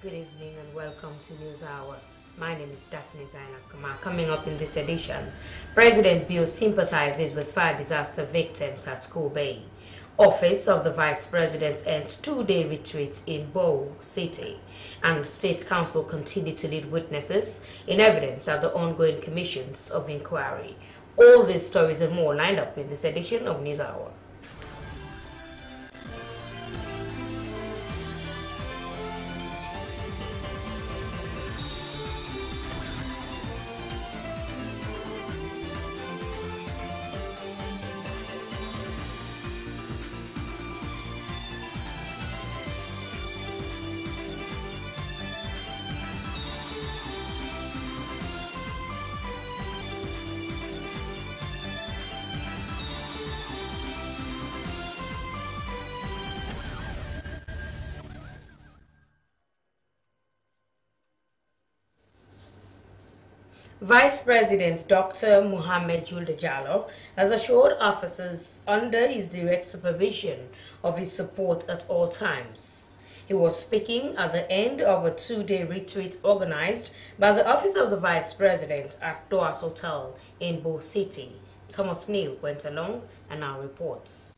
Good evening and welcome to News Hour. My name is Daphne Zainab. Coming up in this edition, President Bill sympathizes with fire disaster victims at Kobe. Office of the Vice President ends two-day retreat in Bow City, and State Council continue to lead witnesses in evidence at the ongoing commissions of inquiry. All these stories and more lined up in this edition of News Hour. Vice President Dr. Mohamed Julde Jallow has assured officers under his direct supervision of his support at all times. He was speaking at the end of a two-day retreat organized by the Office of the Vice President at Doas Hotel in Bo City. Thomas Neal went along and now reports.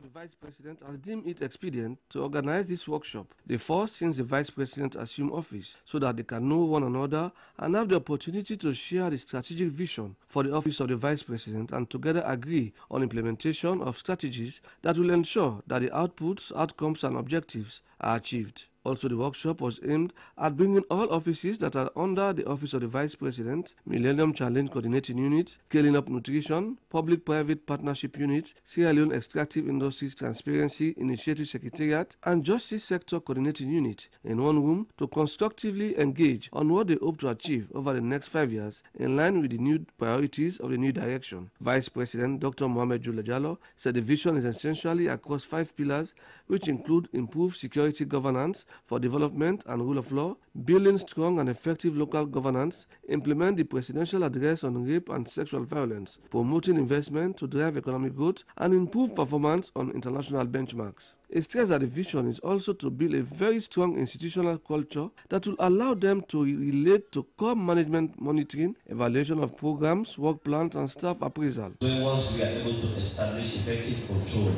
The Vice President has deemed it expedient to organize this workshop, the first since the Vice President assumed office, so that they can know one another and have the opportunity to share the strategic vision for the Office of the Vice President and together agree on implementation of strategies that will ensure that the outputs, outcomes and objectives are achieved. Also, the workshop was aimed at bringing all offices that are under the Office of the Vice President, Millennium Challenge Coordinating Unit, Scaling Up Nutrition, Public-Private Partnership Unit, Sierra Leone Extractive Industries Transparency Initiative Secretariat, and Justice Sector Coordinating Unit in one room to constructively engage on what they hope to achieve over the next 5 years in line with the new priorities of the new direction. Vice President Dr. Mohamed Julde Jallow said the vision is essentially across 5 pillars, which include improved security governance for development and rule of law, building strong and effective local governance, implement the presidential address on rape and sexual violence, promoting investment to drive economic growth, and improve performance on international benchmarks. It stressed that the vision is also to build a very strong institutional culture that will allow them to relate to core management monitoring, evaluation of programs, work plans, and staff appraisal. So once we are able to establish effective control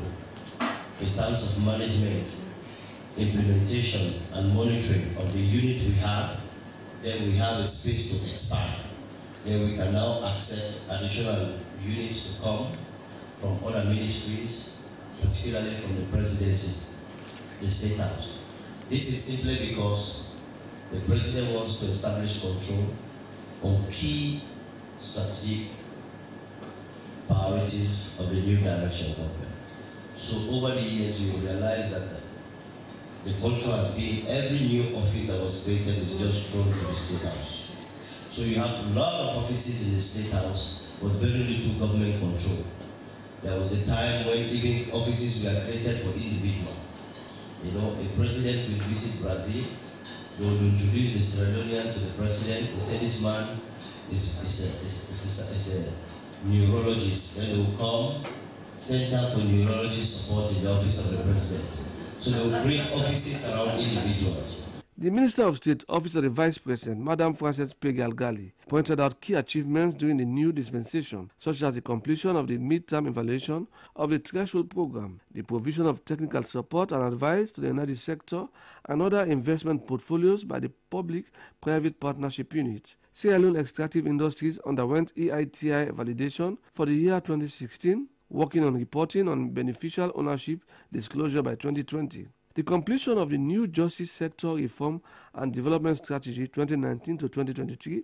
in terms of management, implementation and monitoring of the unit we have, then we have a space to expand. Then we can now accept additional units to come from other ministries, particularly from the presidency, the State House. This is simply because the president wants to establish control on key strategic priorities of the new direction government. So over the years, you realize that the culture has been every new office that was created is just thrown to the State House. So you have a lot of offices in the State House, but very little government control. There was a time when even offices were created for individuals. You know, a president will visit Brazil, they will introduce a Sierra Leonean to the president. They say this man is a neurologist. Then they will come, Center for Neurology Support in the Office of the President. So they will create offices around individuals. The Minister of State, Office of the Vice President, Madam Frances Pegi-Algali, pointed out key achievements during the new dispensation, such as the completion of the mid-term evaluation of the threshold program, the provision of technical support and advice to the energy sector and other investment portfolios by the Public-Private Partnership Unit. Sierra Leone Extractive Industries underwent EITI validation for the year 2016, working on reporting on beneficial ownership disclosure by 2020. The completion of the new Justice Sector Reform and Development Strategy 2019 to 2023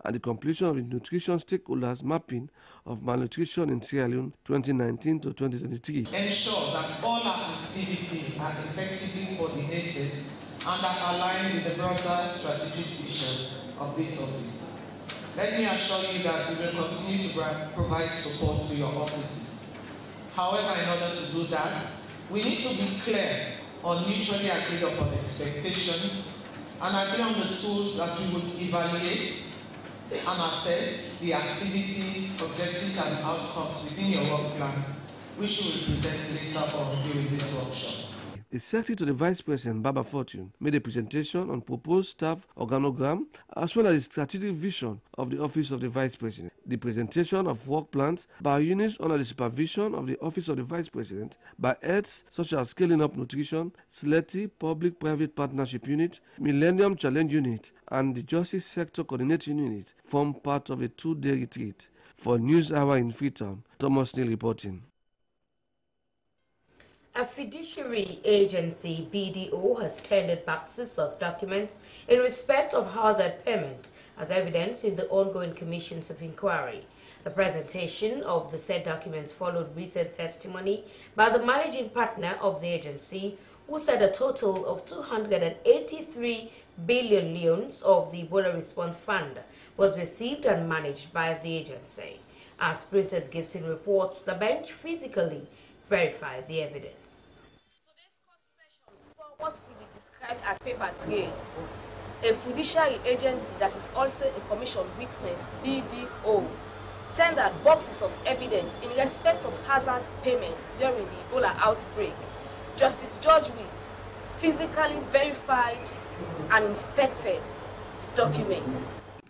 and the completion of the Nutrition Stakeholders Mapping of Malnutrition in Sierra Leone 2019 to 2023. Ensure that all our activities are effectively coordinated and are aligned with the broader strategic vision of this office. Let me assure you that we will continue to provide support to your offices. However, in order to do that, we need to be clear on mutually agreed upon expectations and agree on the tools that we would evaluate and assess the activities, objectives and outcomes within your work plan, which we will present later on during this workshop. the Secretary to the Vice President, Baba Fortune, made a presentation on proposed staff organogram as well as the strategic vision of the Office of the Vice President. The presentation of work plans by units under the supervision of the Office of the Vice President by heads such as Scaling Up Nutrition, SLETI, Public-Private Partnership Unit, Millennium Challenge Unit, and the Justice Sector Coordinating Unit form part of a two-day retreat. For News Hour in Freetown, Thomas Neal reporting. A fiduciary agency, BDO, has tendered boxes of documents in respect of hazard payment as evidence in the ongoing commissions of inquiry. The presentation of the said documents followed recent testimony by the managing partner of the agency, who said a total of 283 billion leones of the Ebola Response Fund was received and managed by the agency. As Princess Gibson reports, the bench physically verified the evidence. Today's court session saw what could be described as paper trail, a fiduciary agency that is also a commission witness, BDO, tendered boxes of evidence in respect of hazard payments during the Ebola outbreak. Justice George Will physically verified and inspected documents.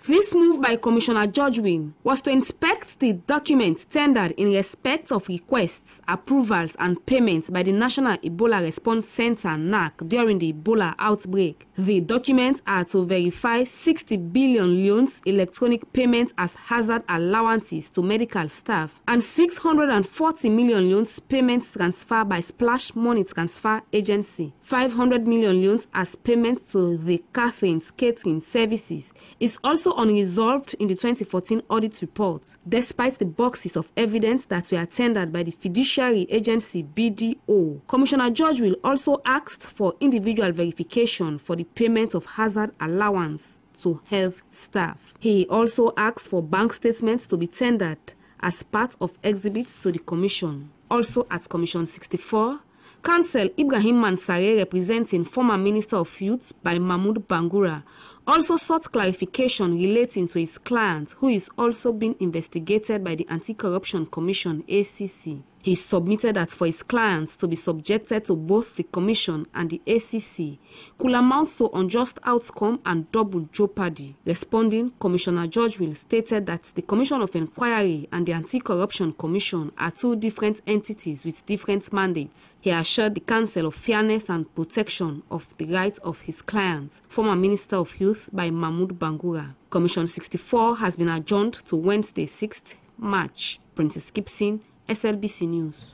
This move by Commissioner George Will was to inspect the documents tendered in respect of requests, approvals and payments by the National Ebola Response Center (NAC) during the Ebola outbreak. The documents are to verify 60 billion loans electronic payments as hazard allowances to medical staff and 640 million loans payments transfer by Splash Money Transfer Agency, 500 million loans as payments to the Catherine's Catering Services. Is also unresolved in the 2014 audit report, despite the boxes of evidence that were tendered by the fiduciary agency BDO. Commissioner George Will also asked for individual verification for the payment of hazard allowance to health staff. He also asked for bank statements to be tendered as part of exhibits to the commission. Also at Commission 64, Counsel Ibrahim Mansare, representing former Minister of Youth by Mahmoud Bangura, also sought clarification relating to his client, who is also being investigated by the Anti-Corruption Commission (ACC). He submitted that for his clients to be subjected to both the Commission and the ACC could amount to unjust outcome and double jeopardy. Responding, Commissioner George Will stated that the Commission of Inquiry and the Anti-Corruption Commission are two different entities with different mandates. He assured the Council of Fairness and Protection of the rights of his clients, former Minister of Youth by Mahmoud Bangura. Commission 64 has been adjourned to Wednesday, 6th March. Princess Gibson, SLBC News.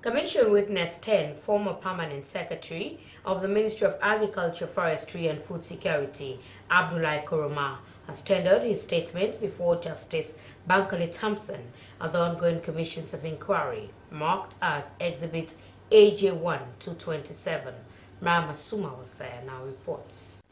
Commission Witness 10, former Permanent Secretary of the Ministry of Agriculture, Forestry and Food Security, Abdullahi Koroma, has tendered his statements before Justice Bankole Thompson at the ongoing commissions of inquiry, marked as Exhibit AJ1 227. Rama Suma was there, now reports.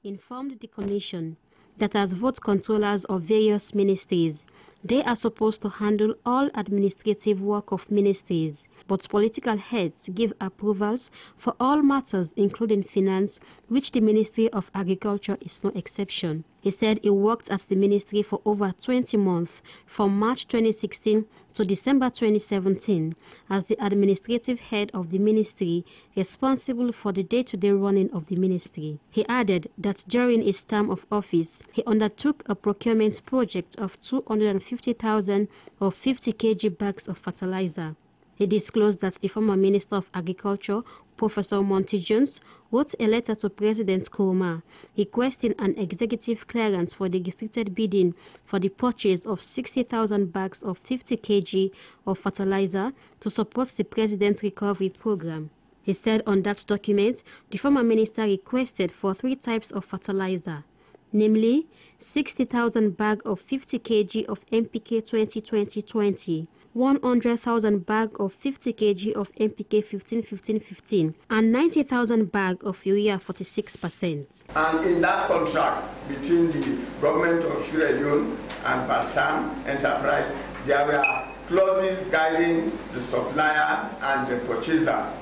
Informed the commission that as vote controllers of various ministries, they are supposed to handle all administrative work of ministries, but political heads give approvals for all matters including finance, which the Ministry of Agriculture is no exception. He said he worked at the ministry for over 20 months from March 2016 to December 2017 as the administrative head of the ministry responsible for the day-to-day running of the ministry. He added that during his term of office, he undertook a procurement project of 250,000 or 50 kg bags of fertilizer. He disclosed that the former Minister of Agriculture, Professor Monty Jones, wrote a letter to President Koroma requesting an executive clearance for the restricted bidding for the purchase of 60,000 bags of 50 kg of fertilizer to support the President's recovery program. He said on that document, the former minister requested for 3 types of fertilizer, namely 60,000 bag of 50 kg of NPK 20-20-20, 100,000 bag of 50 kg of NPK 15-15-15, and 90,000 bag of urea 46%. And in that contract between the government of Sierra Leone and Balsam Enterprise, there were clauses guiding the supplier and the purchaser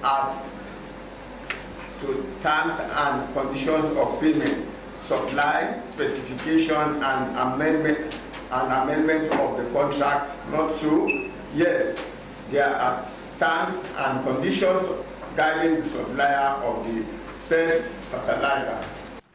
as to terms and conditions of payment, supply, specification, and amendment of the contract. Not so. Yes, there are terms and conditions guiding the supplier of the said fertilizer.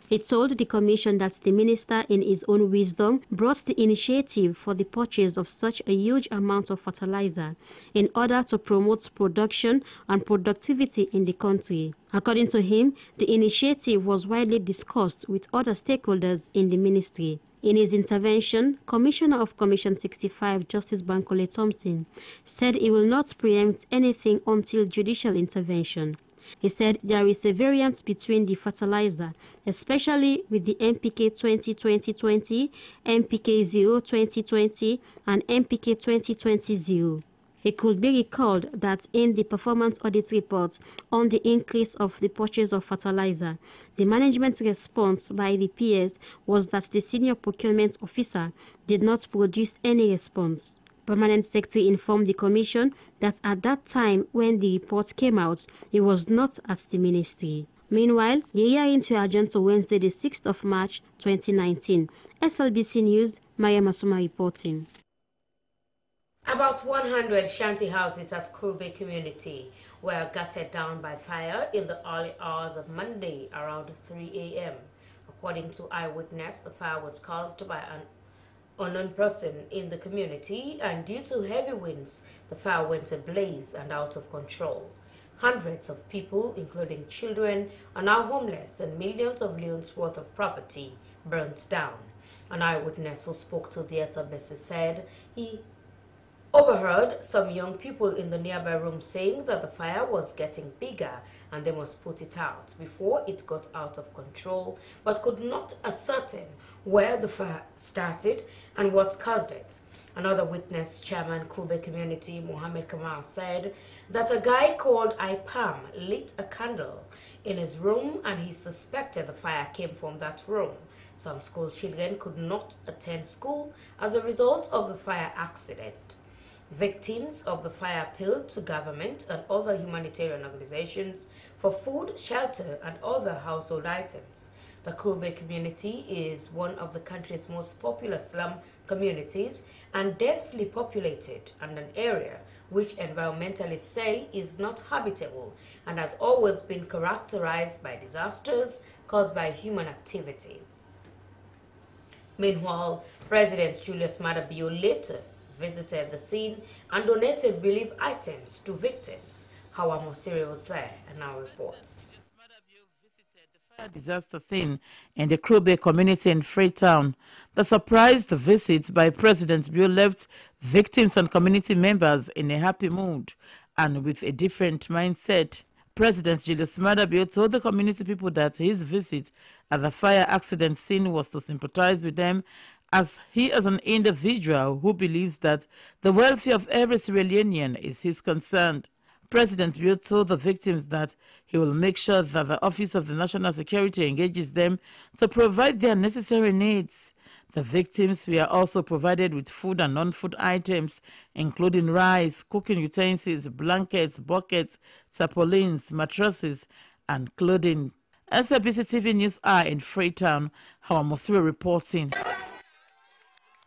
He told the commission that the minister, in his own wisdom, brought the initiative for the purchase of such a huge amount of fertilizer in order to promote production and productivity in the country. According to him, the initiative was widely discussed with other stakeholders in the ministry. In his intervention, Commissioner of Commission 65, Justice Bankole Thompson, said he will not preempt anything until judicial intervention. He said there is a variance between the fertilizer, especially with the NPK 20-20-20, NPK 0-20-20, and NPK 20-20-0. It could be recalled that in the performance audit report on the increase of the purchase of fertilizer, the management response by the PS was that the senior procurement officer did not produce any response. Permanent Secretary informed the Commission that at that time when the report came out, he was not at the ministry. Meanwhile, the hearing were adjourned to Wednesday, the 6th of March 2019. SLBC News, Maya Masuma reporting. About 100 shanty houses at Kube community were gutted down by fire in the early hours of Monday around 3 a.m. According to eyewitness, the fire was caused by an unknown person in the community, and due to heavy winds, the fire went ablaze and out of control. Hundreds of people, including children, are now homeless, and millions of leones worth of property burnt down. An eyewitness who spoke to the SLBC said he overheard some young people in the nearby room saying that the fire was getting bigger and they must put it out before it got out of control, but could not ascertain where the fire started and what caused it. Another witness, Chairman Kube Community Mohammed Kamal, said that a guy called IPAM lit a candle in his room and he suspected the fire came from that room. Some school children could not attend school as a result of the fire accident. Victims of the fire appealed to government and other humanitarian organizations for food, shelter, and other household items. The Kube community is one of the country's most popular slum communities and densely populated, and an area which environmentalists say is not habitable and has always been characterized by disasters caused by human activities. Meanwhile, President Julius Maada Bio later visited the scene and donated relief items to victims. Hawa Mosiri was there and now reports. Disaster scene in the Kube community in Freetown. The surprised visit by President Bio left victims and community members in a happy mood and with a different mindset. President Julius Maada Bio told the community people that his visit at the fire accident scene was to sympathize with them, as he is an individual who believes that the welfare of every Sierra Leonean is his concern. President Bio told the victims that he will make sure that the Office of the National Security engages them to provide their necessary needs. The victims were also provided with food and non-food items, including rice, cooking utensils, blankets, buckets, tarpaulins, mattresses, and clothing. SLBC TV News are in Freetown. Hawa Mosiri reporting.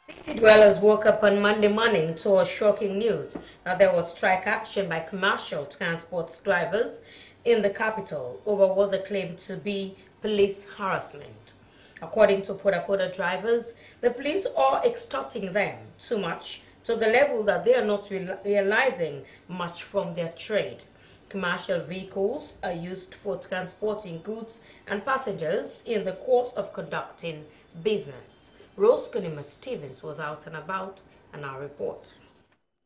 City dwellers woke up on Monday morning to a shocking news that there was strike action by commercial transport drivers in the capital over what they claimed to be police harassment. According to Poda drivers, the police are extorting them too much to the level that they are not realizing much from their trade. Commercial vehicles are used for transporting goods and passengers in the course of conducting business. Rose Kenema Stevens was out and about and our report.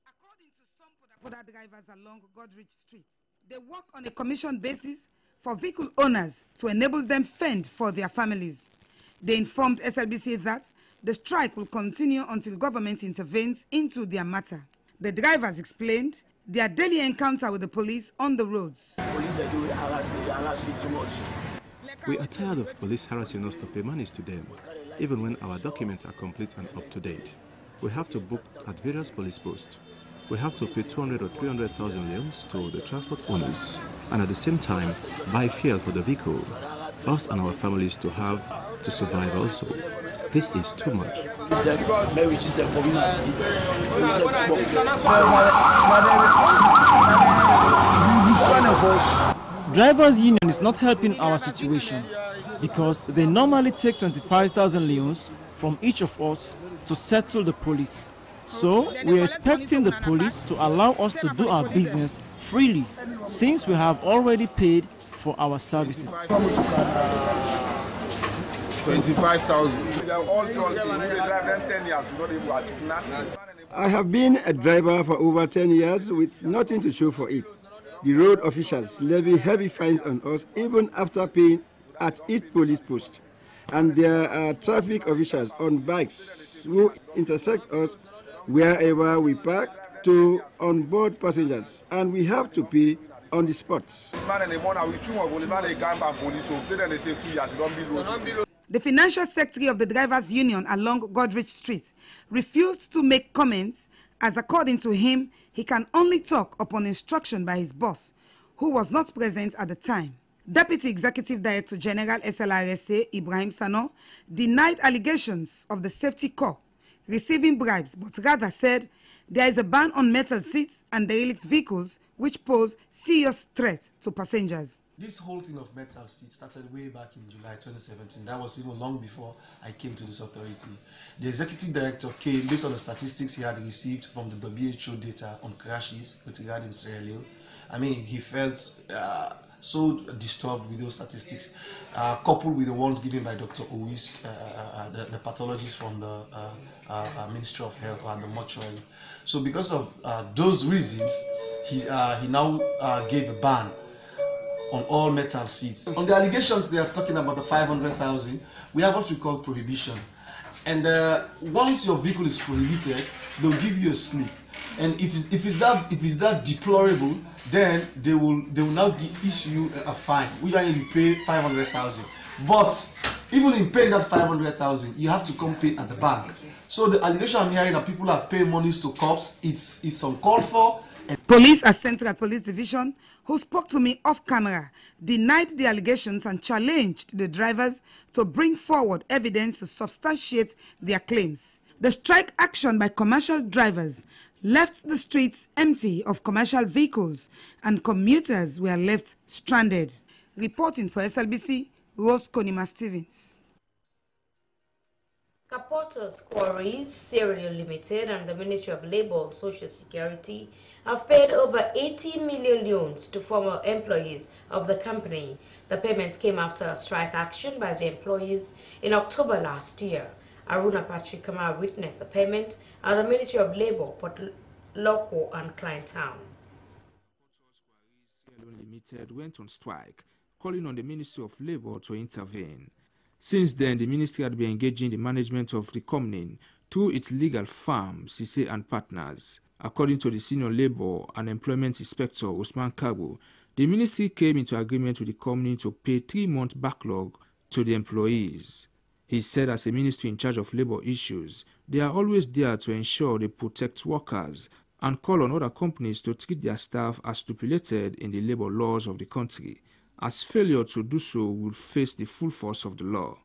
According to some Poda drivers along Godrich Street, they work on a commission basis for vehicle owners to enable them fend for their families. They informed SLBC that the strike will continue until government intervenes into their matter. The drivers explained their daily encounter with the police on the roads. Police, they do harass me too much. We are tired of police harassing us to pay monies to them, even when our documents are complete and up to date. We have to book at various police posts. We have to pay 200 or 300,000 leones to the transport owners, and at the same time buy fuel for the vehicle, us and our families to have to survive also. This is too much. kind of us. Drivers' union is not helping our situation because they normally take 25,000 leons from each of us to settle the police. So we are expecting the police to allow us to do our business freely since we have already paid for our services. 25,000. They are all told you they drive them 10 years, not able to achieve nothing. I have been a driver for over 10 years with nothing to show for it. The road officials levy heavy fines on us even after paying at each police post. And there are traffic officials on bikes who intersect us wherever we park to onboard passengers, and we have to pay on the spot. The financial secretary of the drivers' union along Godrich Street refused to make comments as, according to him, he can only talk upon instruction by his boss, who was not present at the time. Deputy Executive Director General SLRSA Ibrahim Sano denied allegations of the safety corps receiving bribes, but rather said there is a ban on metal seats and derelict vehicles which pose serious threat to passengers. This whole thing of metal seats started way back in July 2017. That was even long before I came to this authority. The executive director came based on the statistics he had received from the WHO data on crashes with regard in Sierra Leone. I mean, he felt so disturbed with those statistics, coupled with the ones given by Dr. Owis, the pathologist from the Ministry of Health or the mortuary. So because of those reasons, he now gave a ban on all metal seats. On the allegations they are talking about the 500,000, we have what we call prohibition. And once your vehicle is prohibited, they'll give you a slip. And if it's that deplorable, then they will now issue you a fine. We you pay 500,000. But even in paying that 500,000, you have to come pay at the bank. So the allegation I'm hearing that people are paying monies to cops, it's uncalled for. Police at Central Police Division, who spoke to me off camera, denied the allegations and challenged the drivers to bring forward evidence to substantiate their claims. The strike action by commercial drivers left the streets empty of commercial vehicles and commuters were left stranded. Reporting for SLBC, Rose Kenema Stevens. Kapoto's Quarries, Sierra Leone Limited, and the Ministry of Labour and Social Security have paid over 80 million loans to former employees of the company. The payments came after a strike action by the employees in October last year. Aruna Patrick Kamara witnessed the payment at the Ministry of Labour, Port Loko and Klein Town. Sierra Leone Limited went on strike, calling on the Ministry of Labour to intervene. Since then, the ministry had been engaging the management of the company through its legal firm, Cisse and Partners. According to the Senior Labour and Employment Inspector Usman Kabu, the ministry came into agreement with the company to pay 3-month backlog to the employees. He said as a ministry in charge of labour issues, they are always there to ensure they protect workers and call on other companies to treat their staff as stipulated in the labour laws of the country, as failure to do so would face the full force of the law.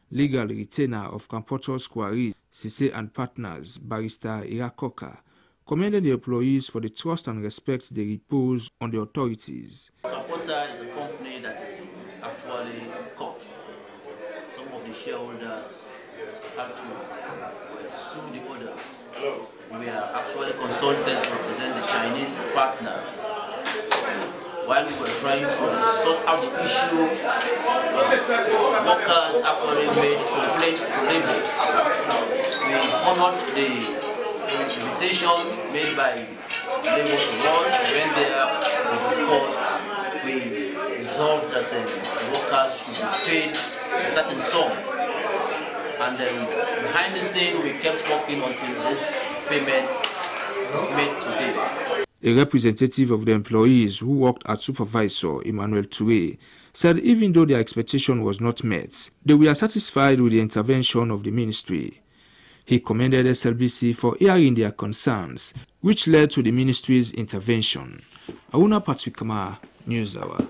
Legal retainer of Kampoto's Quarries, Cisse and Partners, Barrister Irakoka, commended the employees for the trust and respect they repose on the authorities. Kampota is a company that is actually caught. Some of the shareholders had to sue the others. We are actually consulted to represent the Chinese partner. While we were trying to sort out the issue, workers actually made complaints to labor. We honored the invitation made by labor to us. We went there, we discussed, we resolved that the workers should be paid a certain sum. And then behind the scene, we kept working until this payment was made today. A representative of the employees who worked as supervisor, Emmanuel Touré, said even though their expectation was not met, they were satisfied with the intervention of the ministry. He commended SLBC for hearing their concerns, which led to the ministry's intervention. Aruna Patrick Kamara, News Hour.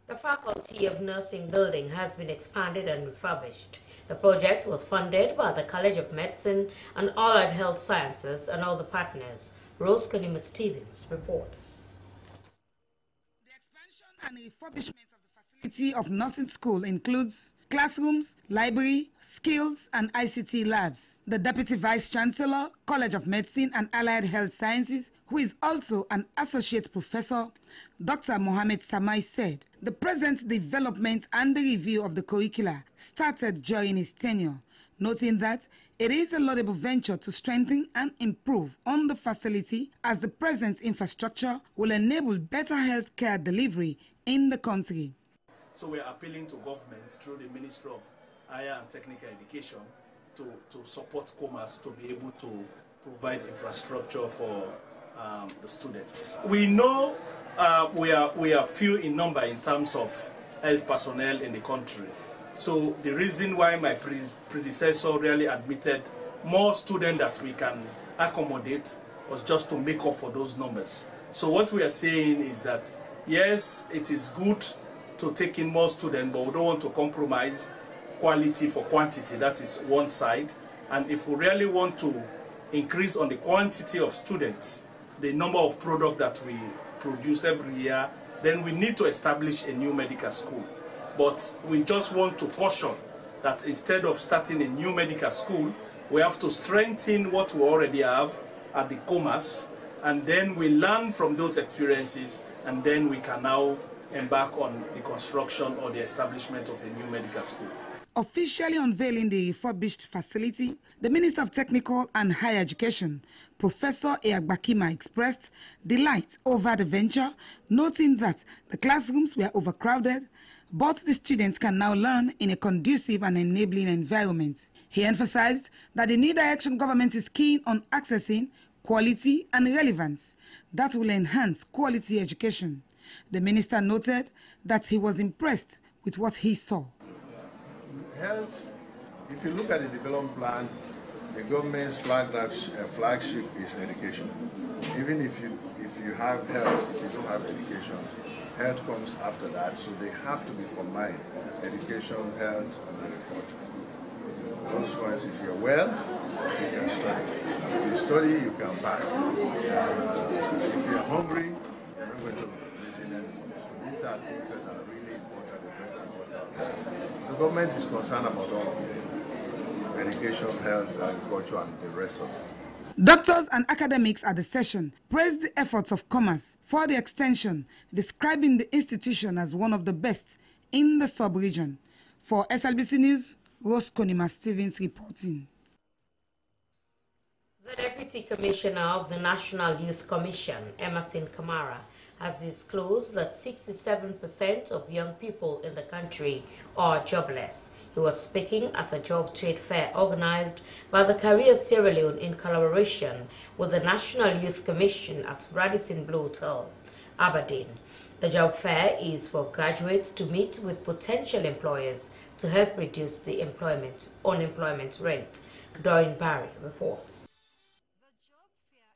The Faculty of Nursing building has been expanded and refurbished. The project was funded by the College of Medicine and Allied Health Sciences and all the partners. Kenema reports. The expansion and refurbishment of the facility of nursing school includes classrooms, library, skills and ICT labs. The Deputy Vice Chancellor, College of Medicine and Allied Health Sciences, who is also an associate professor, Dr. Mohammed Samai said the present development and the review of the curricula started during his tenure, noting that it is a laudable venture to strengthen and improve on the facility as the present infrastructure will enable better health care delivery in the country. So we are appealing to government through the Ministry of Higher and Technical Education to support commerce to be able to provide infrastructure for the students. We know we are few in number in terms of health personnel in the country. So the reason why my predecessor really admitted more students that we can accommodate was just to make up for those numbers. So what we are saying is that yes, it is good to take in more students, but we don't want to compromise quality for quantity. That is one side. And if we really want to increase on the quantity of students, the number of products that we produce every year, then we need to establish a new medical school. But we just want to caution that instead of starting a new medical school, we have to strengthen what we already have at the commerce, and then we learn from those experiences, and then we can now embark on the construction or the establishment of a new medical school. Officially unveiling the refurbished facility, the Minister of Technical and Higher Education, Professor Eagbakima, expressed delight over the venture, noting that the classrooms were overcrowded, but the students can now learn in a conducive and enabling environment. He emphasized that the new direction government is keen on accessing quality and relevance that will enhance quality education. The minister noted that he was impressed with what he saw. Health, if you look at the development plan, the government's flagship is education. Even if you have health, if you don't have education, health comes after that, so they have to be combined, education, health, and agriculture. Those ones, if you're well, you can study. If you study, you can pass. If you're hungry, you're not going to retain anymore. So these are things that are really important. The government is concerned about all of it. Education, health, agriculture, and the rest of it. Doctors and academics at the session praised the efforts of commerce for the extension, describing the institution as one of the best in the sub-region. For SLBC News, Kenema reporting. The Deputy Commissioner of the National Youth Commission, Emerson Kamara, has disclosed that 67% of young people in the country are jobless. He was speaking at a job trade fair organized by the Career Sierra Leone in collaboration with the National Youth Commission at Radisson Blu Hotel, Aberdeen. The job fair is for graduates to meet with potential employers to help reduce the unemployment rate. Doreen Barry reports.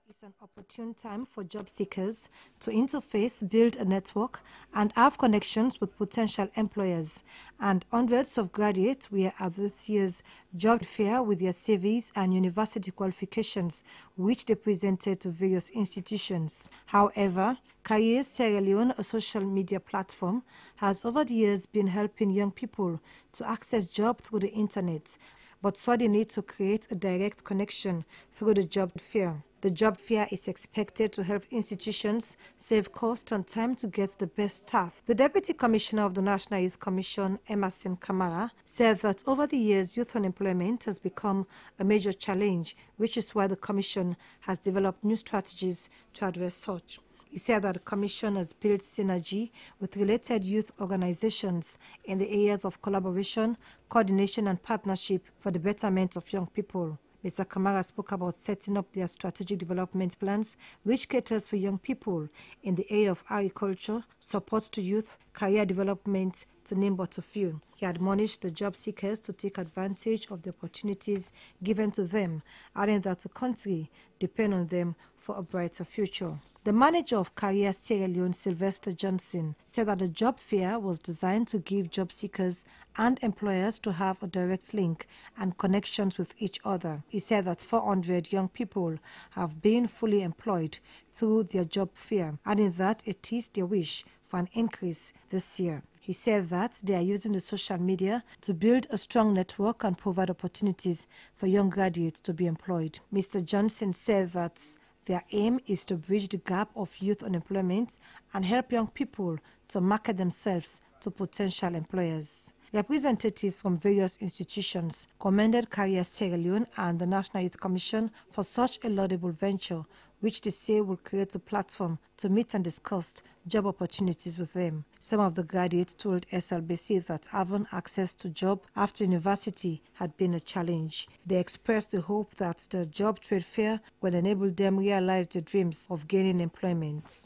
It's an opportune time for job seekers to interface, build a network, and have connections with potential employers. And hundreds of graduates were at this year's job fair with their CVs and university qualifications, which they presented to various institutions. However, Career Sierra Leone, a social media platform, has over the years been helping young people to access jobs through the internet, but saw the need to create a direct connection through the job fair. The job fair is expected to help institutions save cost and time to get the best staff. The Deputy Commissioner of the National Youth Commission, Emerson Kamara, said that over the years, youth unemployment has become a major challenge, which is why the Commission has developed new strategies to address such. He said that the Commission has built synergy with related youth organizations in the areas of collaboration, coordination and partnership for the betterment of young people. Mr. Kamara spoke about setting up their strategic development plans, which caters for young people in the area of agriculture, support to youth, career development, to name but a few. He admonished the job seekers to take advantage of the opportunities given to them, adding that the country depends on them for a brighter future. The manager of Career Sierra Leone, Sylvester Johnson, said that the job fair was designed to give job seekers and employers to have a direct link and connections with each other. He said that 400 young people have been fully employed through their job fair, adding that it is their wish for an increase this year. He said that they are using the social media to build a strong network and provide opportunities for young graduates to be employed. Mr. Johnson said that their aim is to bridge the gap of youth unemployment and help young people to market themselves to potential employers. Representatives from various institutions commended Career Sierra Leone and the National Youth Commission for such a laudable venture, which they say will create a platform to meet and discuss job opportunities with them. Some of the graduates told SLBC that having access to job after university had been a challenge. They expressed the hope that the job trade fair will enable them realize their dreams of gaining employment.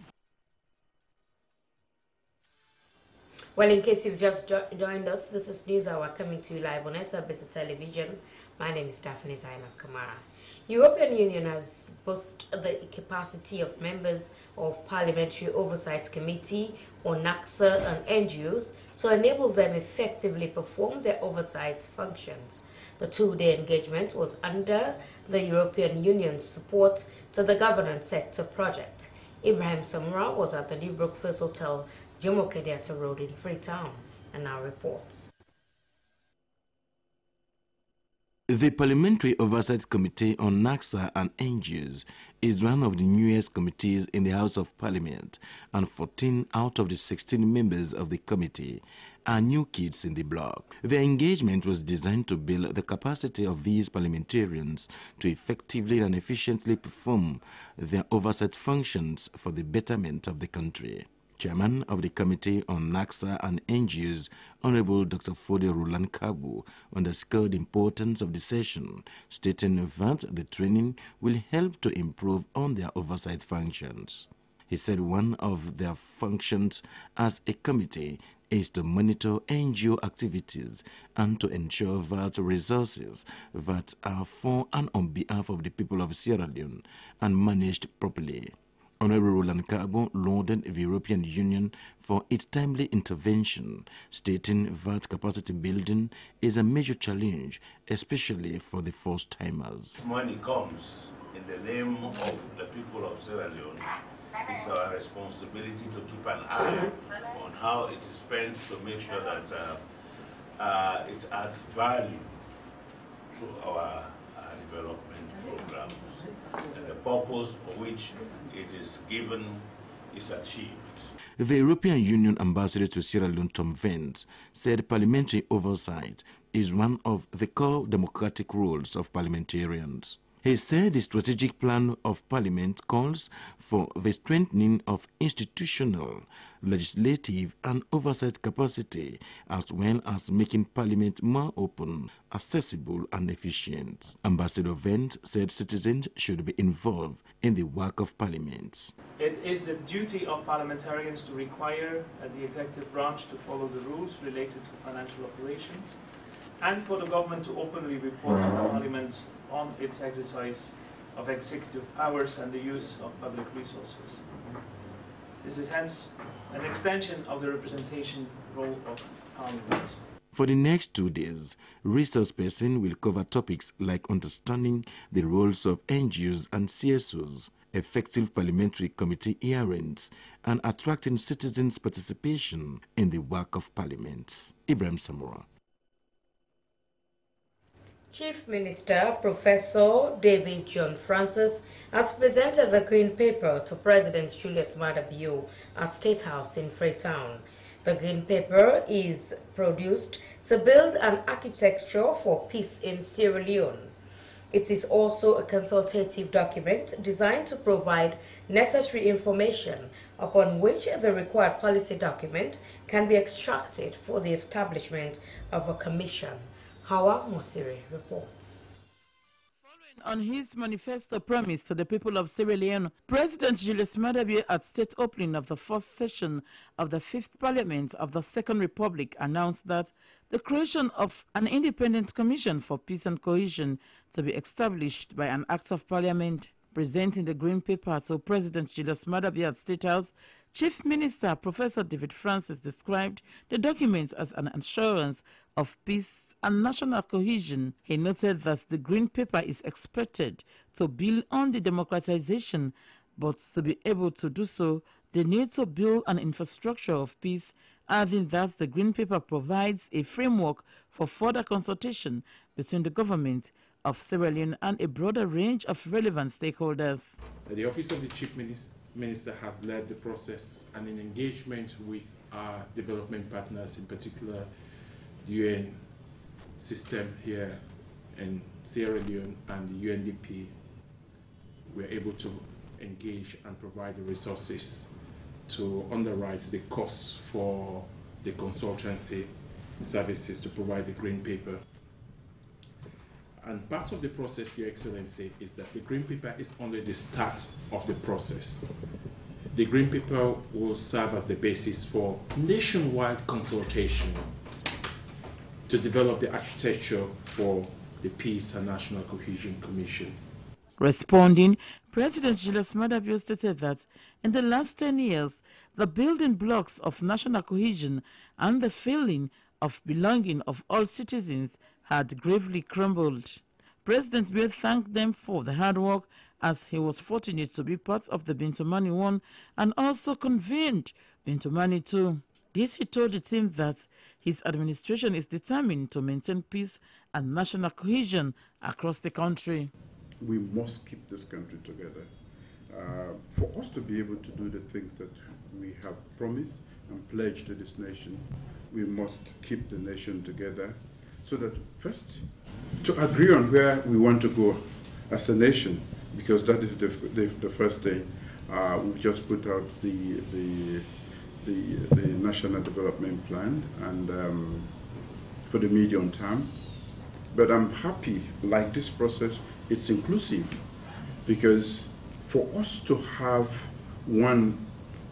Well, in case you've just joined us, this is News Hour coming to you live on SLBC Television. My name is Daphne Zainab Kamara. European Union has boosted the capacity of members of Parliamentary Oversight Committee on NACSA and NGOs to enable them effectively perform their oversight functions. The two-day engagement was under the European Union's support to the governance sector project. Ibrahim Samura was at the New Brookfield Hotel, Jomo Kenyatta Road in Freetown, and now reports. The Parliamentary Oversight Committee on NACSA and NGOs is one of the newest committees in the House of Parliament, and 14 out of the 16 members of the committee are new kids in the bloc. The engagement was designed to build the capacity of these parliamentarians to effectively and efficiently perform their oversight functions for the betterment of the country. Chairman of the Committee on NACSA and NGOs, Honorable Dr. Fode Rulan Kagu, underscored the importance of the session, stating that the training will help to improve on their oversight functions. He said one of their functions as a committee is to monitor NGO activities and to ensure that resources that are for and on behalf of the people of Sierra Leone and managed properly. Honorable Roland Cabo lauded the European Union for its timely intervention, stating that capacity building is a major challenge, especially for the first-timers. Money comes in the name of the people of Sierra Leone. It's our responsibility to keep an eye on how it is spent to make sure that it adds value to our development programs, and the purpose for which it is given is achieved. The European Union Ambassador to Sierra Leone, Tom Vance, said parliamentary oversight is one of the core democratic roles of parliamentarians. He said the strategic plan of Parliament calls for the strengthening of institutional, legislative and oversight capacity, as well as making Parliament more open, accessible and efficient. Ambassador Vance said citizens should be involved in the work of Parliament. It is the duty of parliamentarians to require the executive branch to follow the rules related to financial operations, and for the government to openly report to Parliament on its exercise of executive powers and the use of public resources. This is hence an extension of the representation role of Parliament. For the next 2 days, resource person will cover topics like understanding the roles of NGOs and CSOs, effective parliamentary committee hearings, and attracting citizens' participation in the work of Parliament. Ibrahim Samura. Chief Minister Professor David John Francis has presented the Green Paper to President Julius Maada Bio at State House in Freetown. The Green Paper is produced to build an architecture for peace in Sierra Leone. It is also a consultative document designed to provide necessary information upon which the required policy document can be extracted for the establishment of a commission. Hawa Mosiri reports. On his manifesto promise to the people of Sierra Leone, President Julius Maada Bio at state opening of the first session of the 5th Parliament of the Second Republic announced that the creation of an independent commission for peace and cohesion to be established by an act of Parliament. Presenting the Green Paper to President Julius Maada Bio at State House, Chief Minister Professor David Francis described the document as an assurance of peace and national cohesion. He noted that the Green Paper is expected to build on the democratization, but to be able to do so, they need to build an infrastructure of peace, adding that the Green Paper provides a framework for further consultation between the government of Sierra Leone and a broader range of relevant stakeholders. The Office of the Chief Minister has led the process and in engagement with our development partners, in particular the UN system here in Sierra Leone and the UNDP, we're able to engage and provide the resources to underwrite the costs for the consultancy services to provide the Green Paper. And part of the process, Your Excellency, is that the Green Paper is only the start of the process. The Green Paper will serve as the basis for nationwide consultation to develop the architecture for the Peace and National Cohesion Commission. Responding, President Julius Maada Bio stated that in the last 10 years, the building blocks of national cohesion and the feeling of belonging of all citizens had gravely crumbled. President Bio thanked them for the hard work as he was fortunate to be part of the Bintomani 1 and also convened Bintomani 2. This he told the team that his administration is determined to maintain peace and national cohesion across the country. We must keep this country together. For us to be able to do the things that we have promised and pledged to this nation, we must keep the nation together so that first, to agree on where we want to go as a nation, because that is the first thing. We've just put out the National Development Plan and for the medium term. But I'm happy, like this process, it's inclusive, because for us to have one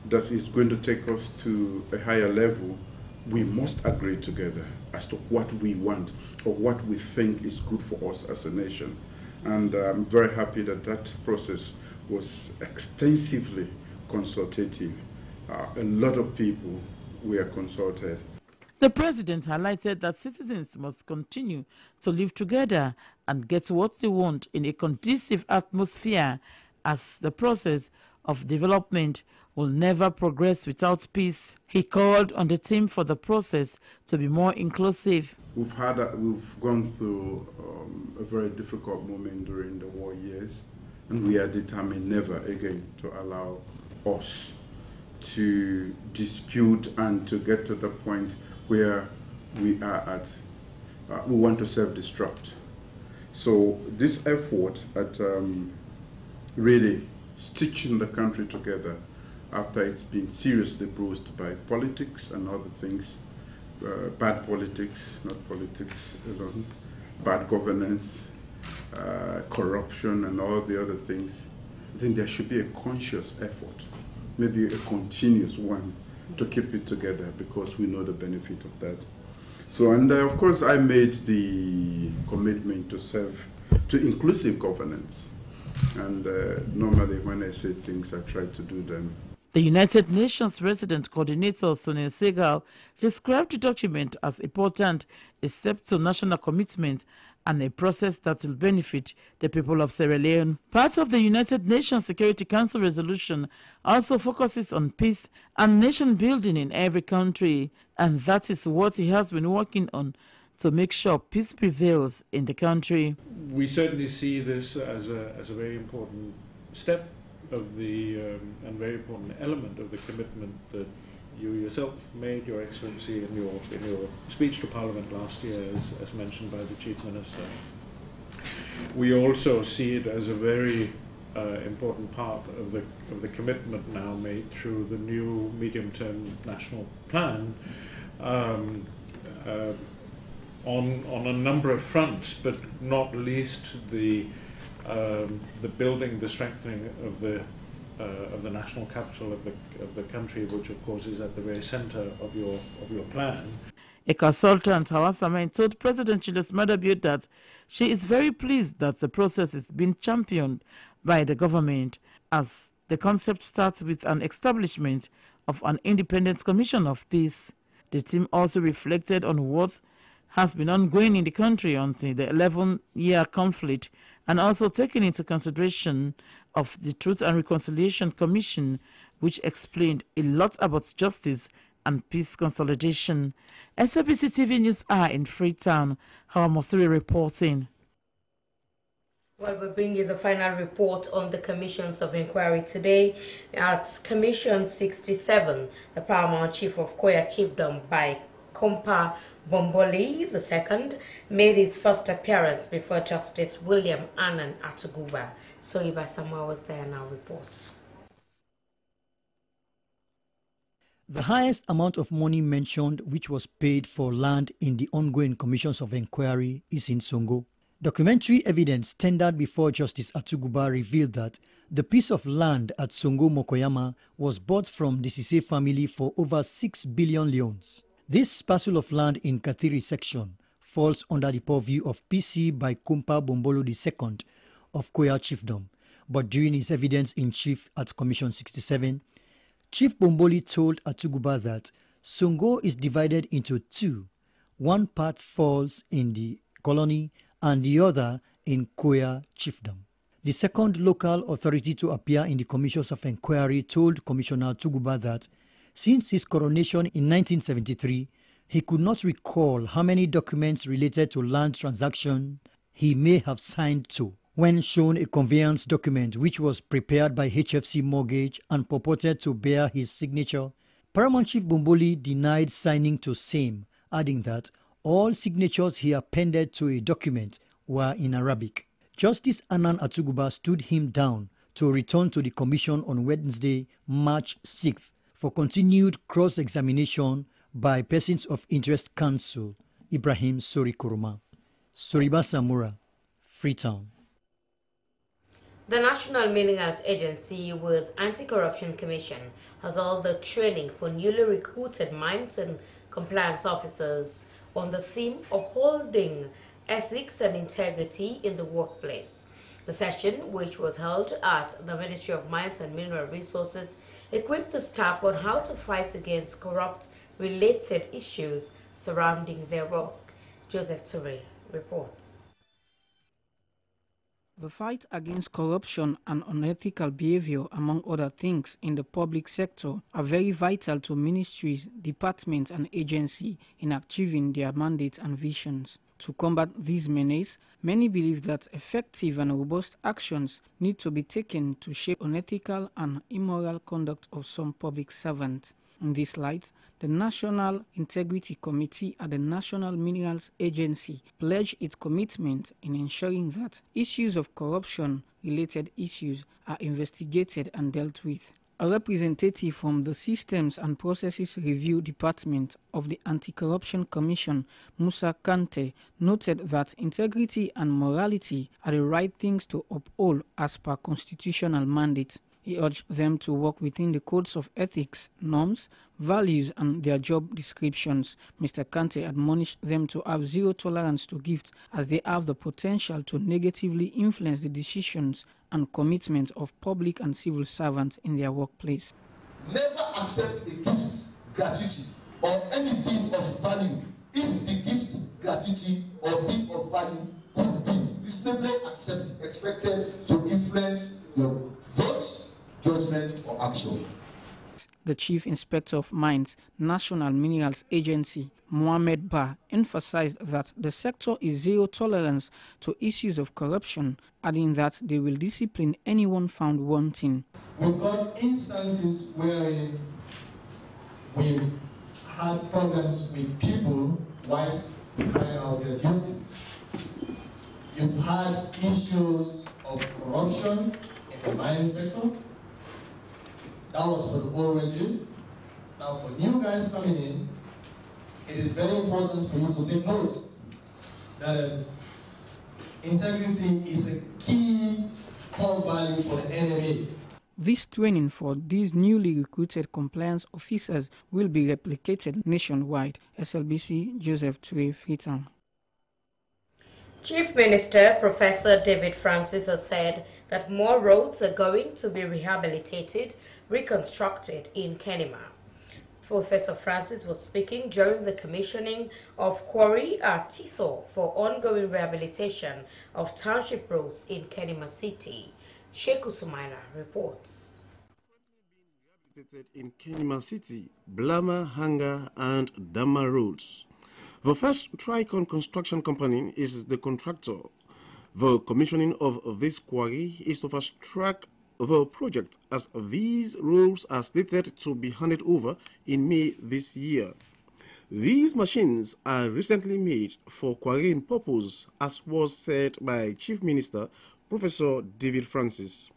that is going to take us to a higher level, we must agree together as to what we want or what we think is good for us as a nation. And I'm very happy that that process was extensively consultative. A lot of people were consulted. The president highlighted that citizens must continue to live together and get what they want in a conducive atmosphere, as the process of development will never progress without peace. He called on the team for the process to be more inclusive. We've gone through a very difficult moment during the war years, and we are determined never again to allow us to dispute and to get to the point where we are at. We want to self-destruct. So this effort at really stitching the country together after it's been seriously bruised by politics and other things, bad politics, not politics alone, bad governance, corruption and all the other things, I think there should be a conscious effort, maybe a continuous one, to keep it together, because we know the benefit of that. So, and of course I made the commitment to serve to inclusive governance, and normally when I say things I try to do them. The United Nations Resident Coordinator Sunil Segal described the document as important, a step to national commitment and a process that will benefit the people of Sierra Leone. Part of the United Nations Security Council resolution also focuses on peace and nation building in every country, and that is what he has been working on to make sure peace prevails in the country. We certainly see this as a very important step of the and very important element of the commitment that you yourself made, Your Excellency, in your speech to Parliament last year, as mentioned by the Chief Minister. We also see it as a very important part of the commitment now made through the new medium-term national plan on a number of fronts, but not least the building, the strengthening of the national capital of the country, which of course is at the very centre of your plan. A consultant, Hawasamain, told President Julius Maada Bio that she is very pleased that the process is being championed by the government, as the concept starts with an establishment of an independent commission of peace. The team also reflected on what has been ongoing in the country until the 11-year conflict, and also taking into consideration of the Truth and Reconciliation Commission, which explained a lot about justice and peace consolidation. SABC TV News are in Freetown. Hawa Mosuri reporting. Well, we bring you the final report on the commissions of inquiry today. At Commission 67, the paramount chief of Koya Chiefdom by Kompa Bomboli II made his first appearance before Justice William Annan Atuguba. So Iba Samuel was there now reports. The highest amount of money mentioned which was paid for land in the ongoing commissions of inquiry is in Songo. Documentary evidence tendered before Justice Atuguba revealed that the piece of land at Songo Mokoyama was bought from the Sise family for over 6 billion leones. This parcel of land in Kathiri section falls under the purview of PC by Kompa Bombolo II of Koya Chiefdom, but during his evidence in chief at Commission 67, Chief Bomboli told Atuguba that Songo is divided into two. One part falls in the colony and the other in Koya Chiefdom. The second local authority to appear in the commissions of inquiry told Commissioner Atuguba that since his coronation in 1973, he could not recall how many documents related to land transaction he may have signed to. When shown a conveyance document which was prepared by HFC Mortgage and purported to bear his signature, Paramount Chief Bomboli denied signing to same, adding that all signatures he appended to a document were in Arabic. Justice Annan Atuguba stood him down to return to the commission on Wednesday, March 6th, for continued cross-examination by persons of interest counsel, Ibrahim Sori Kuruma. Soriba Samura, Freetown. The National Minerals Agency with Anti-Corruption Commission has held the training for newly recruited mines and compliance officers on the theme of holding ethics and integrity in the workplace. The session, which was held at the Ministry of Mines and Mineral Resources, equipped the staff on how to fight against corrupt-related issues surrounding their work. Joseph Toure reports. The fight against corruption and unethical behavior, among other things, in the public sector are very vital to ministries, departments and agencies in achieving their mandates and visions. To combat these menace, many believe that effective and robust actions need to be taken to shape unethical and immoral conduct of some public servants. In this light, the National Integrity Committee at the National Minerals Agency pledged its commitment in ensuring that issues of corruption-related issues are investigated and dealt with. A representative from the Systems and Processes Review Department of the Anti-Corruption Commission, Musa Kante, noted that integrity and morality are the right things to uphold as per constitutional mandate. He urged them to work within the codes of ethics, norms, values and their job descriptions. Mr. Kante admonished them to have zero tolerance to gifts, as they have the potential to negatively influence the decisions and commitments of public and civil servants in their workplace. Never accept a gift, gratuity, or any thing of value if the gift, gratuity, or thing of value could be reasonably expected to influence your votes, judgment, or action. The Chief Inspector of Mines, National Minerals Agency, Mohamed Ba, emphasized that the sector is zero tolerance to issues of corruption, adding that they will discipline anyone found wanting. We've got instances wherein we had problems with people whilst carrying out their duties. You've had issues of corruption in the mining sector. That was for the old regime. Now for new guys coming in, it is very important for you to take note that integrity is a key core value for the NMA. This training for these newly recruited compliance officers will be replicated nationwide. SLBC Joseph Ture, Freetown. Chief Minister Professor David Francis has said that more roads are going to be rehabilitated, reconstructed in Kenema. Professor Francis was speaking during the commissioning of Quarry at Tiso for ongoing rehabilitation of township roads in Kenema City. Sheikh Sumaila reports. In Kenema City, Blama, Hanga, and Dama roads. The first Tricon construction company is the contractor. The commissioning of this quarry is to fast-track the project as these roads are slated to be handed over in May this year. These machines are recently made for quarrying purpose, as was said by Chief Minister Professor David Francis.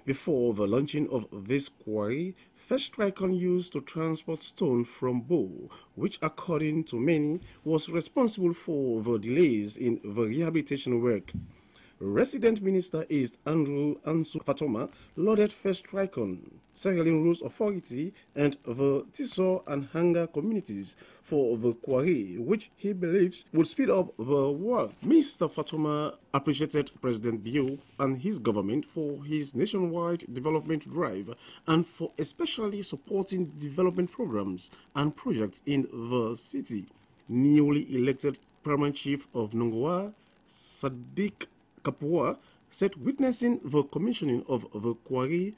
Before the launching of this quarry, First Tricon used to transport stone from Bo, which according to many was responsible for the delays in the rehabilitation work. Resident Minister East Andrew Ansu Fatoma lauded First Tricon, Sahelian Rules Authority, and the Tiso and Hanga communities for the quarry, which he believes will speed up the work. Mr. Fatoma appreciated President Bio and his government for his nationwide development drive and for especially supporting development programs and projects in the city. Newly elected Paramount Chief of Nongoa, Sadiq Kapua, said witnessing the commissioning of the quarry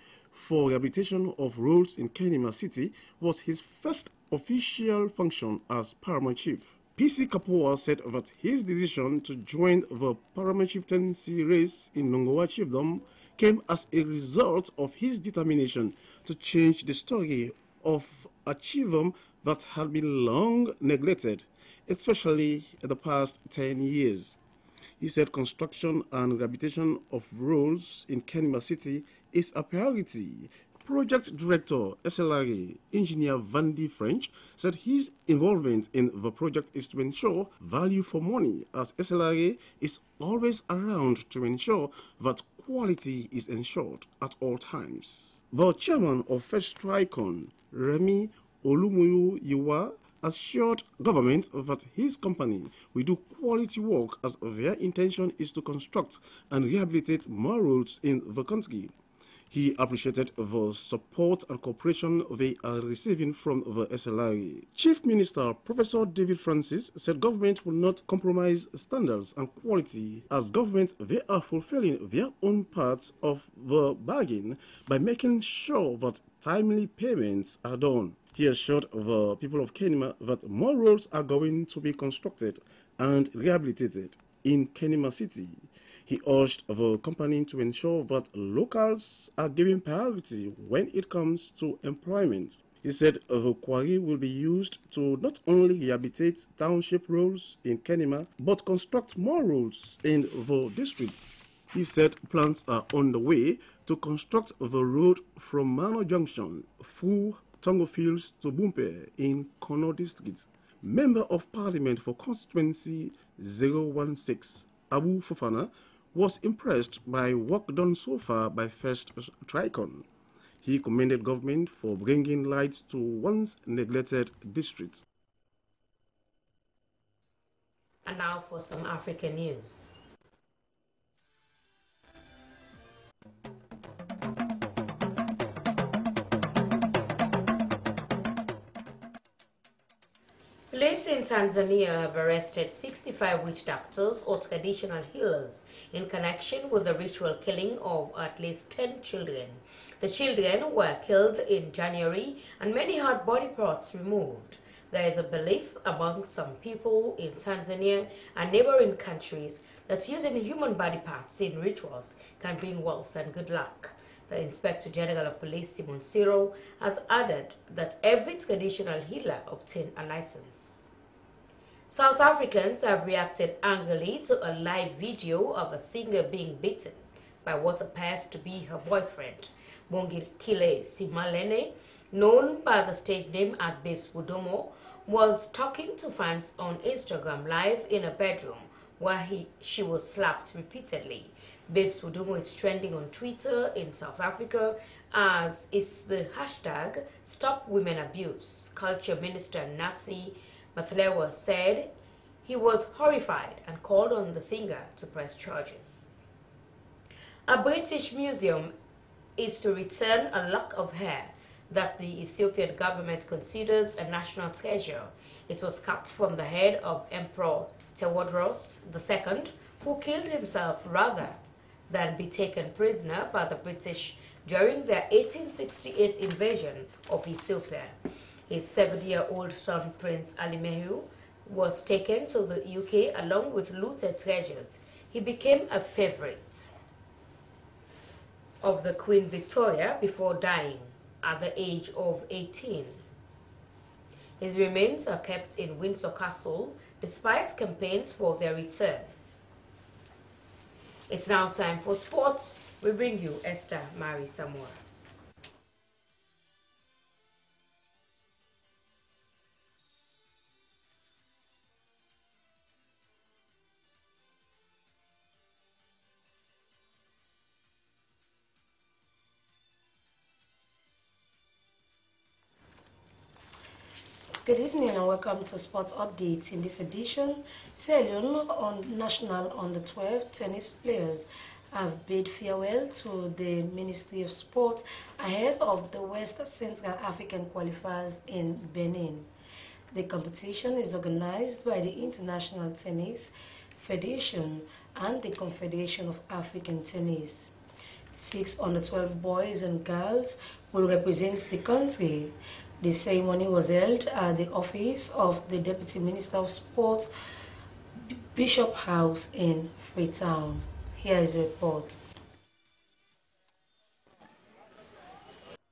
for rehabilitation of roads in Kenema City was his first official function as Paramount Chief. PC Kapua said that his decision to join the Paramount Chieftaincy race in Nongoa Chiefdom came as a result of his determination to change the story of a chiefdom that had been long neglected, especially in the past 10 years. He said construction and rehabilitation of roads in Kenema City is a priority. Project Director SLRA, Engineer Vandy French, said his involvement in the project is to ensure value for money, as SLRA is always around to ensure that quality is ensured at all times. The chairman of First Tricon, Remy Olumuyu Yiwa, assured government that his company will do quality work as their intention is to construct and rehabilitate more roads in the country. He appreciated the support and cooperation they are receiving from the SLRA. Chief Minister Professor David Francis said government will not compromise standards and quality, as government they are fulfilling their own part of the bargain by making sure that timely payments are done. He assured the people of Kenema that more roads are going to be constructed and rehabilitated in Kenema City. He urged the company to ensure that locals are given priority when it comes to employment. He said the quarry will be used to not only rehabilitate township roads in Kenema, but construct more roads in the district. He said plans are on the way to construct the road from Mano Junction through Tongo Fields to Bumpe in Kono District. Member of Parliament for Constituency 016, Abu Fofana, was impressed by work done so far by First Tricon. He commended government for bringing light to once neglected districts. And now for some African news. Police in Tanzania have arrested 65 witch doctors or traditional healers in connection with the ritual killing of at least 10 children. The children were killed in January and many had body parts removed. There is a belief among some people in Tanzania and neighboring countries that using human body parts in rituals can bring wealth and good luck. The Inspector General of Police, Simon Siro, has added that every traditional healer obtained a license. South Africans have reacted angrily to a live video of a singer being beaten by what appears to be her boyfriend. Bongikile Simalene, known by the stage name as Babes Budomo, was talking to fans on Instagram Live in a bedroom where she was slapped repeatedly. Babes Wudumo is trending on Twitter in South Africa as is the hashtag Stop Women Abuse. Culture Minister Nathi Mathlewa said he was horrified and called on the singer to press charges. A British museum is to return a lock of hair that the Ethiopian government considers a national treasure. It was cut from the head of Emperor Tewodros II, who killed himself rather than be taken prisoner by the British during their 1868 invasion of Ethiopia. His 7-year-old son, Prince Alimehu, was taken to the UK along with looted treasures. He became a favorite of the Queen Victoria before dying at the age of 18. His remains are kept in Windsor Castle despite campaigns for their return. It's now time for sports. We bring you Esther Mari Samoa. Good evening and welcome to Sports Updates. In this edition, Sierra Leone on national under-12 tennis players have bid farewell to the Ministry of Sport ahead of the West Central African qualifiers in Benin. The competition is organized by the International Tennis Federation and the Confederation of African Tennis. 6 under-12 boys and girls will represent the country. The ceremony was held at the office of the Deputy Minister of Sport, Bishop House in Freetown. Here is a report.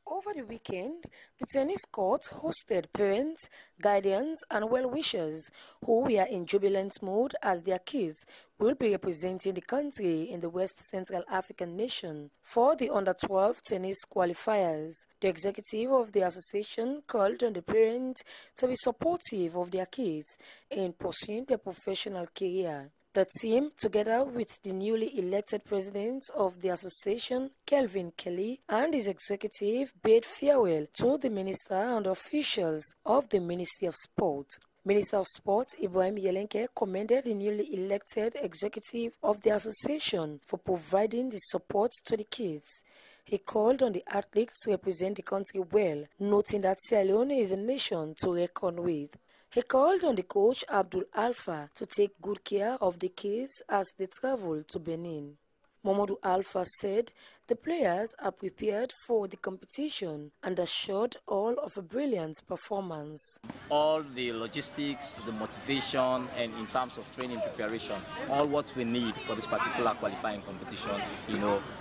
Over the weekend, the tennis court hosted parents, guardians, and well-wishers who were in jubilant mood as their kids will be representing the country in the West Central African nation for the under-12 tennis qualifiers. The executive of the association called on the parents to be supportive of their kids in pursuing their professional career. The team, together with the newly elected president of the association, Kelvin Kelly, and his executive, bade farewell to the minister and officials of the Ministry of Sport. Minister of Sport Ibrahim Yelenke commended the newly elected executive of the association for providing the support to the kids. He called on the athletes to represent the country well, noting that Sierra Leone is a nation to reckon with. He called on the coach Abdul Alpha to take good care of the kids as they travel to Benin. Mamadou Alpha said the players are prepared for the competition and assured all of a brilliant performance. All the logistics, the motivation, and in terms of training preparation, all what we need for this particular qualifying competition,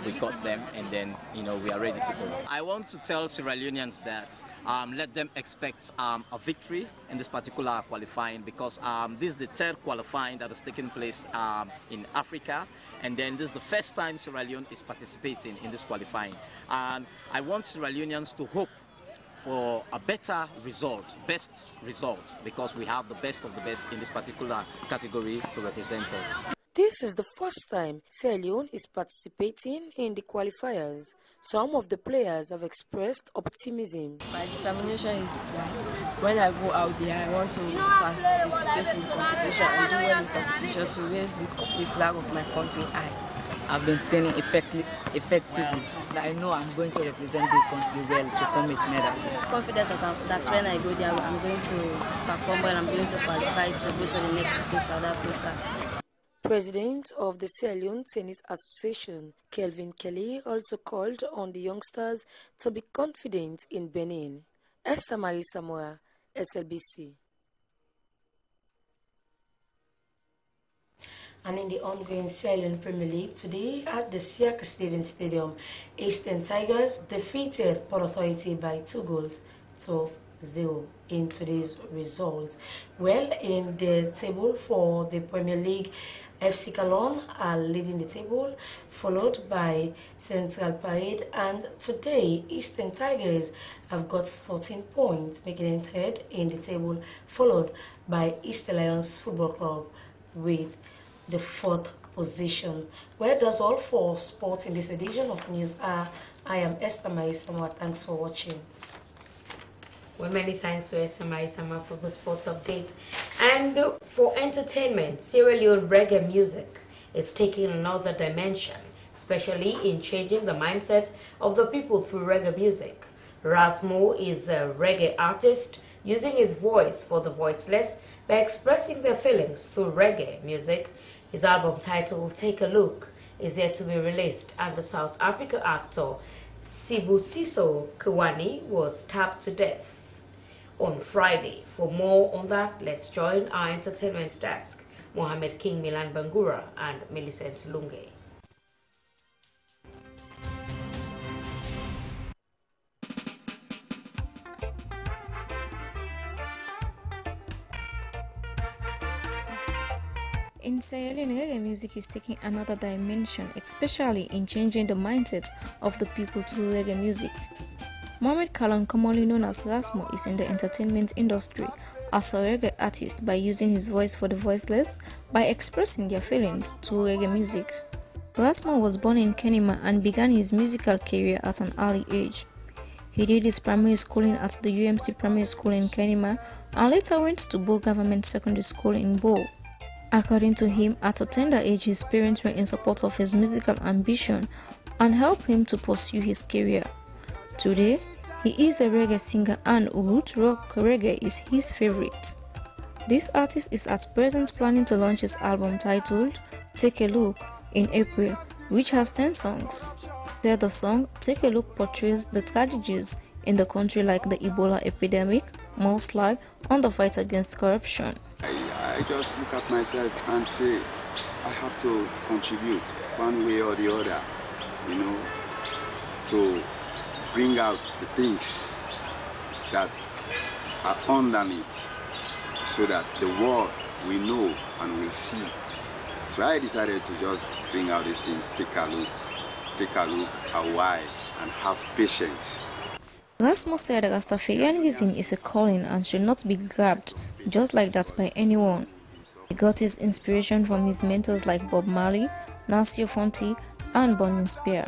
we got them, and then, we are ready to go. I want to tell Sierra Leoneans that let them expect a victory in this particular qualifying, because this is the third qualifying that is taking place in Africa, and then this is the first time Sierra Leone is participating in this qualifying. And I want Sierra Leoneans to hope for a better result, best result, because we have the best of the best in this particular category to represent us. This is the first time Sierra Leone is participating in the qualifiers. Some of the players have expressed optimism. My determination is that when I go out there, I want to participate in the competition and do well in competition to raise the flag of my country high. I've been training effectively. I know I'm going to represent the country well to come with medal. Confident that when I go there, I'm going to perform well. I'm going to qualify to go to the next place, South Africa. President of the Sierra Leone Tennis Association, Kelvin Kelly, also called on the youngsters to be confident in Benin. Esther Marie Samoa, SLBC. And in the ongoing Sierra Leone Premier League today at the Siak Stevens Stadium, Eastern Tigers defeated Port Authority by 2-0 in today's result. Well, in the table for the Premier League, FC Calon are leading the table, followed by Central Parade, and today Eastern Tigers have got 13 points, making it third in the table, followed by East Lions Football Club with the 4th position. Where does all for sports in this edition of News are? I am Esther Maisama. Thanks for watching. Well, many thanks to Esther Maisama for the sports update. And for entertainment, Sierra Leone reggae music is taking another dimension, especially in changing the mindset of the people through reggae music. Rasmo is a reggae artist using his voice for the voiceless by expressing their feelings through reggae music. His album titled Take a Look is yet to be released, and the South African actor Sibusiso Kewani was stabbed to death on Friday. For more on that, let's join our entertainment desk, Mohammed King Milan Bangura and Millicent Lunge. In Sierra Leone, reggae music is taking another dimension, especially in changing the mindset of the people through reggae music. Mohamed Kalon, commonly known as Rasmo, is in the entertainment industry as a reggae artist by using his voice for the voiceless by expressing their feelings through reggae music. Rasmo was born in Kenema and began his musical career at an early age. He did his primary schooling at the UMC Primary School in Kenema and later went to Bo Government Secondary School in Bo. According to him, at a tender age, his parents were in support of his musical ambition and helped him to pursue his career. Today, he is a reggae singer and root rock reggae is his favorite. This artist is at present planning to launch his album titled Take a Look in April, which has 10 songs. There, the song Take a Look portrays the tragedies in the country like the Ebola epidemic, mudslide, and the fight against corruption. I just look at myself and say I have to contribute one way or the other, to bring out the things that are underneath so that the world will know and will see. So I decided to just bring out this thing, take a look a while and have patience. Rasmo said Rastafarianism is a calling and should not be grabbed just like that by anyone. He got his inspiration from his mentors like Bob Marley, Nasir Fonti, and Burning Spear.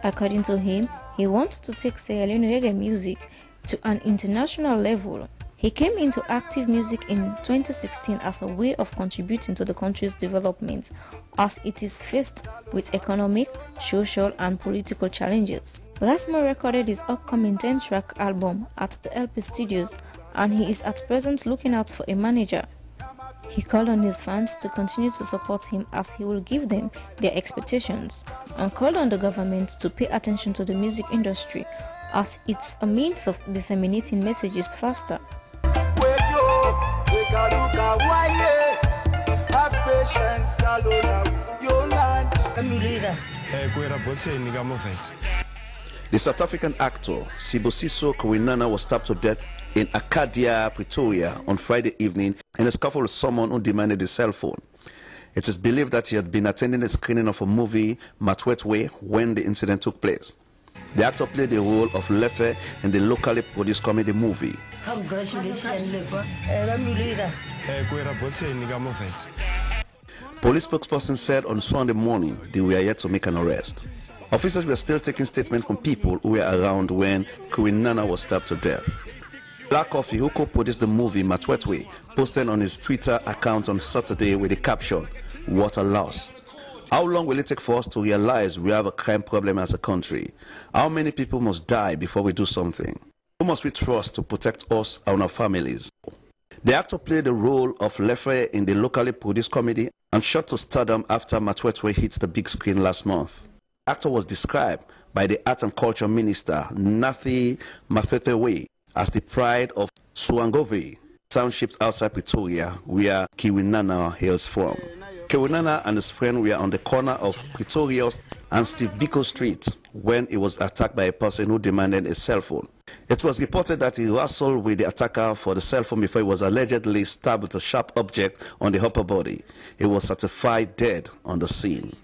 According to him, he wants to take Sierra Leone reggae music to an international level. He came into active music in 2016 as a way of contributing to the country's development as it is faced with economic, social, and political challenges. Rasmo recorded his upcoming 10-track album at the LP Studios, and he is at present looking out for a manager. He called on his fans to continue to support him as he will give them their expectations, and called on the government to pay attention to the music industry as it's a means of disseminating messages faster. The South African actor Sibusiso Kewani was stabbed to death in Arcadia, Pretoria on Friday evening in a scuffle with someone who demanded his cell phone. It is believed that he had been attending a screening of a movie, Matwetwe, when the incident took place. The actor played the role of Lefe in the locally produced comedy movie. Police spokesperson said on Sunday morning they were yet to make an arrest. Officers were still taking statements from people who were around when Kewani was stabbed to death. Black Coffee, who co-produced the movie Matwetwe, posted on his Twitter account on Saturday with the caption, "What a loss. How long will it take for us to realize we have a crime problem as a country? How many people must die before we do something? Who must we trust to protect us and our families?" The actor played the role of Lefe in the locally produced comedy and shot to stardom after Matwetwe hit the big screen last month. The actor was described by the Art and Culture Minister, Nathi Mathethewe, as the pride of Swangove, townships outside Pretoria, where Kewani hails from. Kewani and his friend were on the corner of Pretoria's and Steve Biko Street when he was attacked by a person who demanded a cell phone. It was reported that he wrestled with the attacker for the cell phone before he was allegedly stabbed with a sharp object on the upper body. He was certified dead on the scene.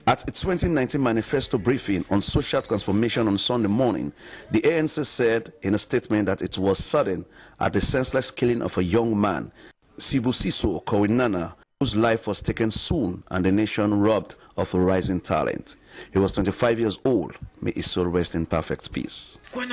At its 2019 manifesto briefing on social transformation on Sunday morning, the ANC said in a statement that it was sudden at the senseless killing of a young man. Sibusiso Kewani whose life was taken soon and the nation robbed of a rising talent. He was 25 years old. May his soul rest in perfect peace. Well,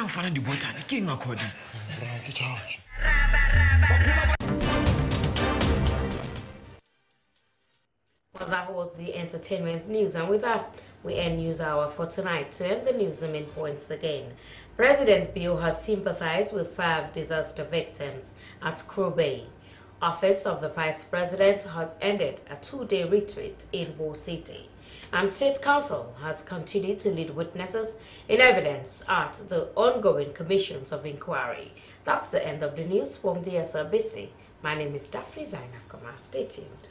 that was the entertainment news, and with that, we end News Hour for tonight. To end the news, the main points again. President Bill has sympathized with 5 disaster victims at Crow Bay. Office of the Vice President has ended a 2-day retreat in Bo City. And State Council has continued to lead witnesses in evidence at the ongoing commissions of inquiry. That's the end of the news from the SRBC. My name is Daphne Zainab Kama. Stay tuned.